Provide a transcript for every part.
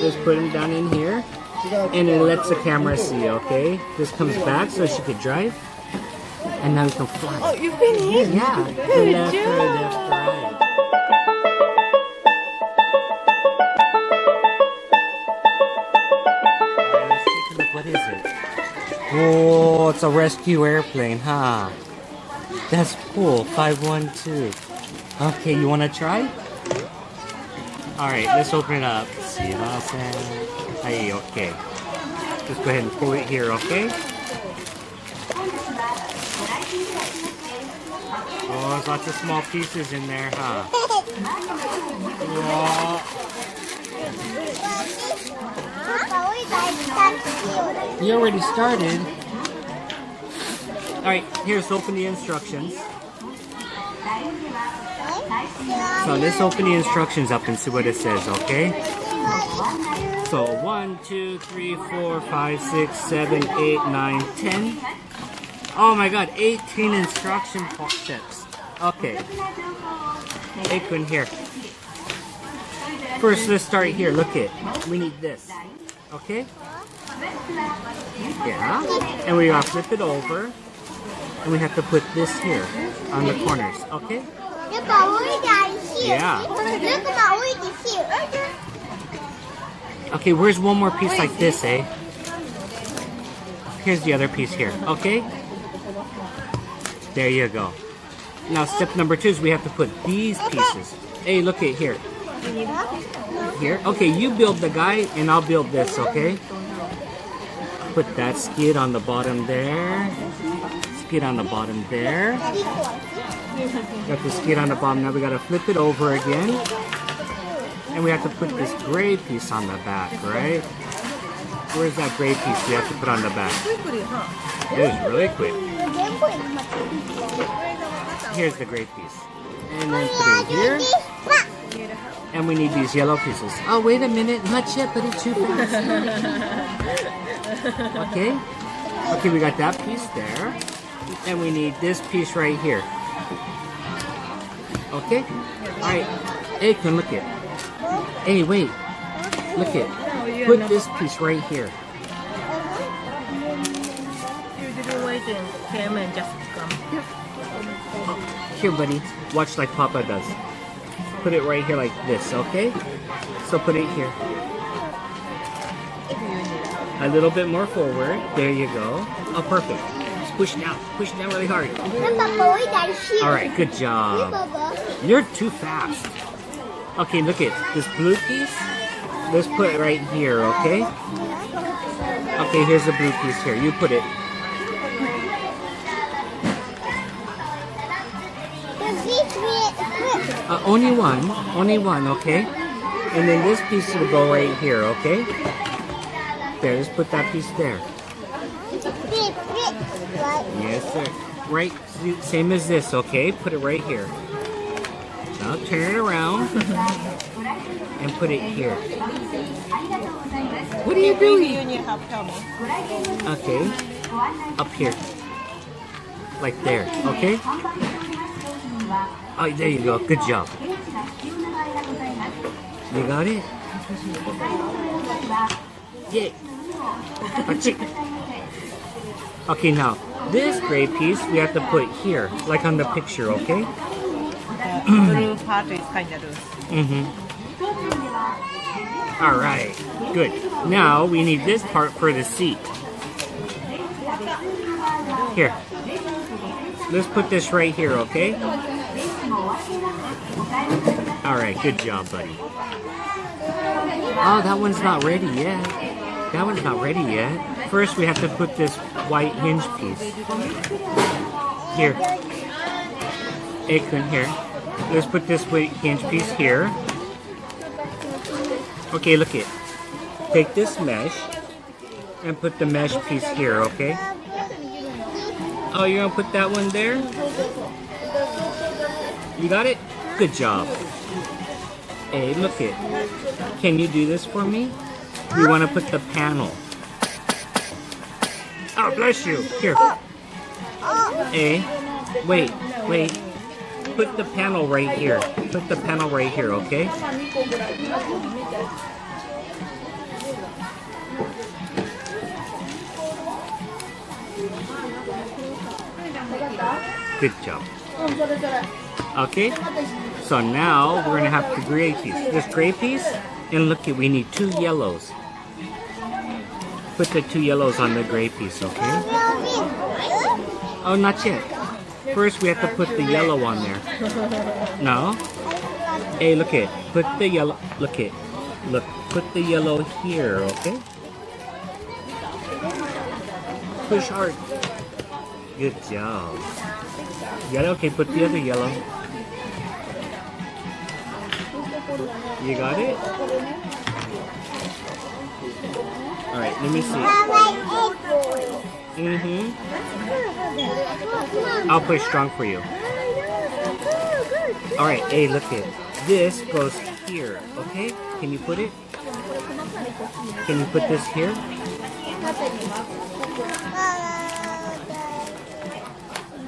Just put him down in here. And it lets the camera see, okay? This comes back so she could drive. And now we can fly. Oh, you finished? Yeah. Good Left, job. right, left, right. Let's take a look. What is it? Oh, it's a rescue airplane, huh? That's cool. 512. Okay, you want to try? Alright, let's open it up. See, hey, okay. Just go ahead and pull it here, okay? Oh, there's lots of small pieces in there, huh? Oh. You already started. Alright, here's open the instructions. So let's open the instructions up and see what it says, okay? So 1, 2, 3, 4, 5, 6, 7, 8, 9, 10. Oh my god, 18 instruction steps. Okay. Aeon here. First, let's start here. Look it. We need this. Okay? Yeah. And we gotta flip it over. And we have to put this here on the corners. Okay? Yeah. Okay, where's one more piece like this, eh? Here's the other piece here. Okay? There you go. Now step number 2 is we have to put these pieces. Hey, look at here. Here. Okay, you build the guy and I'll build this, okay? Put that skid on the bottom there. Skid on the bottom there. Got the skid on the bottom. Now we gotta flip it over again. And we have to put this gray piece on the back, right? Where's that gray piece we have to put on the back? It is really quick. Here's the gray piece. And then put it here. And we need these yellow pieces. Oh, wait a minute. Not yet, but it's too fast. Okay? Okay, we got that piece there. And we need this piece right here. Okay? Alright. Aeon, look it. Hey, wait. Look it. Put this piece right here. You didn't wait and came and just come. Oh, here, buddy. Watch like Papa does. Put it right here like this, okay? So put it here. A little bit more forward. There you go. Oh, perfect. Just push it down. Push it down really hard. Alright, good job. You're too fast. Okay, look at this blue piece. Let's put it right here, okay? Okay, here's the blue piece here. You put it. Only one, okay? And then this piece will go right here, okay? There, let's put that piece there. Yes, sir. Right, same as this, okay? Put it right here. Now turn it around and put it here. What are you doing? Okay, up here. Like there, okay? Oh, there you go. Good job. You got it? Yeah. Okay, now, this gray piece we have to put here, like on the picture, okay? Blue part is kind of loose. Alright, good. Now, we need this part for the seat. Here. Let's put this right here, okay? Alright, good job, buddy. Oh, that one's not ready yet. That one's not ready yet. First, we have to put this white hinge piece. Here. Aeon, here. Let's put this white hinge piece here. Okay, look it. Take this mesh and put the mesh piece here, okay? Oh, you're gonna put that one there? You got it? Good job. Hey, look it. Can you do this for me? We want to put the panel. Oh, bless you. Here. Hey, wait. Put the panel right here. Put the panel right here, okay? Good job. Okay, so now we're gonna have the gray piece. This gray piece, and look at, we need 2 yellows. Put the 2 yellows on the gray piece, okay? Oh, not yet. First, we have to put the yellow on there. No? Hey, look it. Put the yellow. Look it. Look. Put the yellow here, okay? Push hard. Good job. Got it? Okay, put the other yellow. You got it? Alright, let me see. I'll push strong for you. Alright, hey, look it. This goes here, okay? Can you put it? Can you put this here?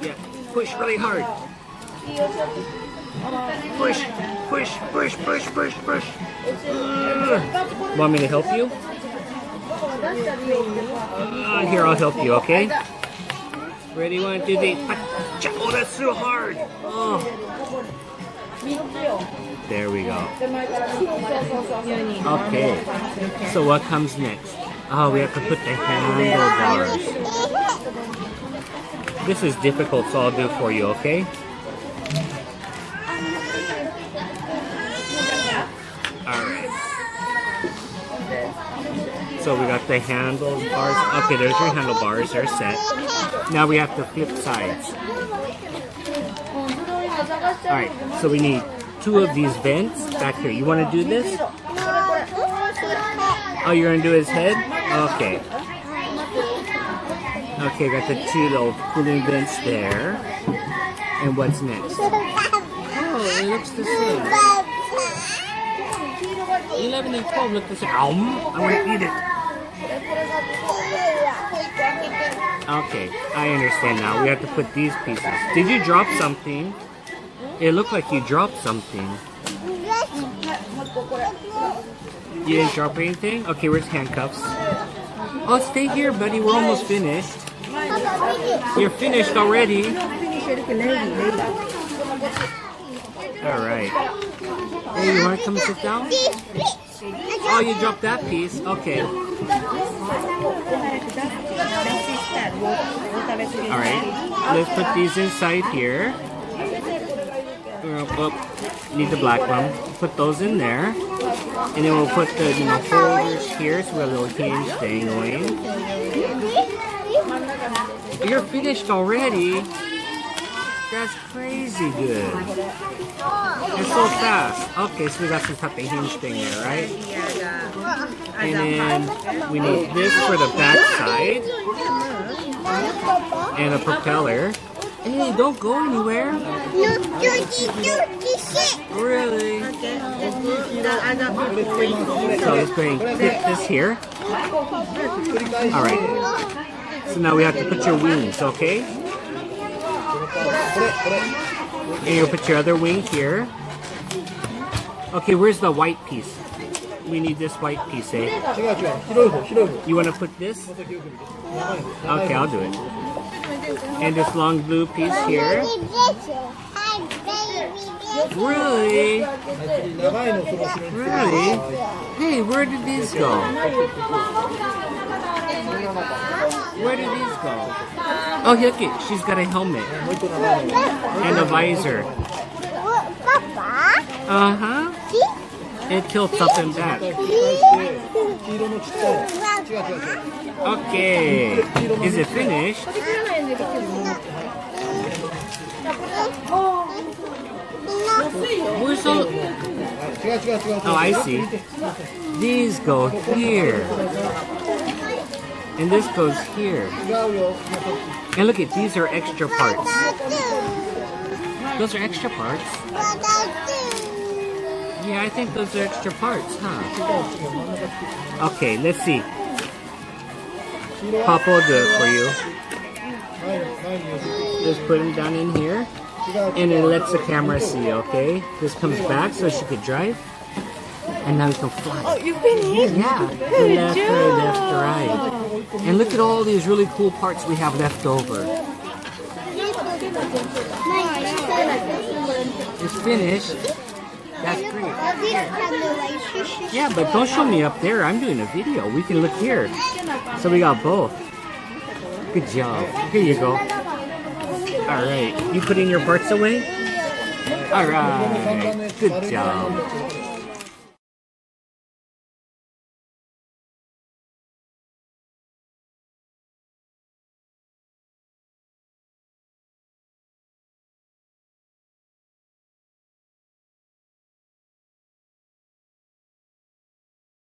Yeah, push really hard. Push, push, push, push, push, push. Want me to help you? Here, I'll help you, okay? Ready, 1, 2, 3. Oh, that's so hard. Oh. There we go. Okay. So what comes next? Oh, we have to put the handlebars. This is difficult, so I'll do it for you, okay? Alright. So we got the handlebars. Okay, there's your handlebars. They're set. Now we have to flip sides. Alright, so we need 2 of these vents back here. You want to do this? Oh, you're going to do his head? Okay. Okay, got the 2 little cooling vents there. And what's next? Oh, it looks the same. 11 and 12 look the same. I'm going to eat it. Okay, I understand now. We have to put these pieces. Did you drop something? It looked like you dropped something. You didn't drop anything? Okay, where's handcuffs? Oh, stay here, buddy. We're almost finished. You're finished already. Alright. Hey, you want to come sit down? Oh, you dropped that piece? Okay. Alright. Let's put these inside here. Oh, need the black one. Put those in there. And then we'll put the holders here, so we have a little hinge thing going. You're finished already? That's crazy good. It's so fast. Okay, so we got some type of hinge thing there, right? And then we need this for the back side. And a propeller. Hey, don't go anywhere. Really? So let's go ahead and clip this here. Alright. So now we have to put your wings, okay? And you'll put your other wing here. Okay, where's the white piece? We need this white piece, eh? You want to put this? Okay, I'll do it. And this long blue piece here. Really? Really? Hey, where did these go? Where did these go? Oh, look it. She's got a helmet. And a visor. Uh-huh. It tilts up and back. Okay. Is it finished? Where's all... Oh, I see. These go here. And this goes here. And look at these are extra parts. Those are extra parts. Yeah, I think those are extra parts, huh? Okay, let's see. Papa will do it for you. Just put them down in here. And it lets the camera see, okay? This comes back so she could drive. And now we can fly. Oh, you finished? Yeah. Left, right. And look at all these really cool parts we have left over. It's finished. That's great. Yeah. Yeah, but don't show me up there. I'm doing a video. We can look here. So we got both. Good job. Here you go. All right. You putting your parts away? All right. Good job.